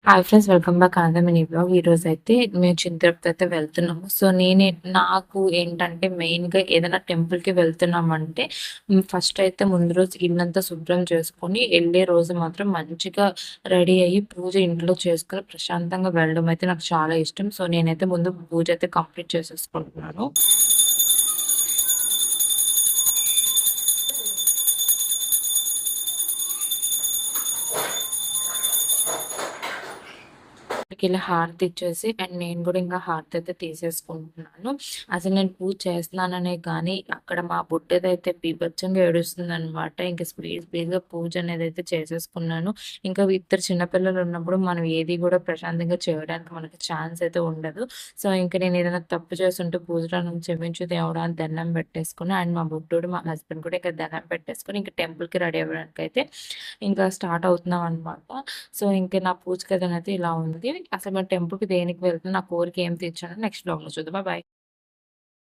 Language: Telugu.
Hi friends, welcome back another mini vlog. ఈరోజైతే మేము తిరుపతి అయితే వెళ్తున్నాము. సో, నాకు ఏంటంటే మెయిన్‌గా ఏదైనా టెంపుల్‌కి వెళ్తున్నామంటే ఫస్ట్ అయితే ముందు రోజు ఇల్లంతా శుభ్రం చేసుకొని, ఎళ్ళే రోజు మాత్రం మంచిగా రెడీ అయ్యి పూజ ఇంట్లో చేసుకొని ప్రశాంతంగా వెళ్ళడం అయితే నాకు చాలా ఇష్టం. సో, నేనైతే ముందు పూజ అయితే కంప్లీట్ చేసేసుకుంటున్నాను. అక్కడికెళ్ళి హారతి ఇచ్చేసి అండ్ నేను కూడా ఇంకా హారతి అయితే తీసేసుకుంటున్నాను. అసలు నేను పూజ చేస్తున్నాననే గానీ, అక్కడ మా బుడ్డదైతే బీభత్సంగా ఏడుస్తుందనమాట. ఇంక స్పీడ్‌గా పూజ అనేదైతే చేసేసుకున్నాను. ఇంకా ఇద్దరు చిన్న పిల్లలు ఉన్నప్పుడు మనం ఏది గూడా ప్రశాంతంగా చేయడానికి మనకి ఛాన్స్ అయితే ఉండదు. సో, ఇంక నేను ఏదైనా తప్పు చేసుంటే పూజలో నన్ను క్షమించు దేవుడా అని దండం పెట్టేసుకొని అండ్ మా బుడ్డోడు, మా హస్బెండ్ కూడా ఇక దండం పెట్టేసుకొని ఇంక టెంపుల్‌కి రెడీ అవ్వడానికైతే ఇంకా స్టార్ట్ అవుతున్నామనమాట. సో, ఇంక నా పూజ గదనైతే ఇలా ఉంది. అసలు మరి టెంపుల్‌కి దేనికి వెళ్తున్నా, నా కోరిక ఏం తీర్చానో నెక్స్ట్ వ్లాగ్‌లో చూద్దాం. బాయ్.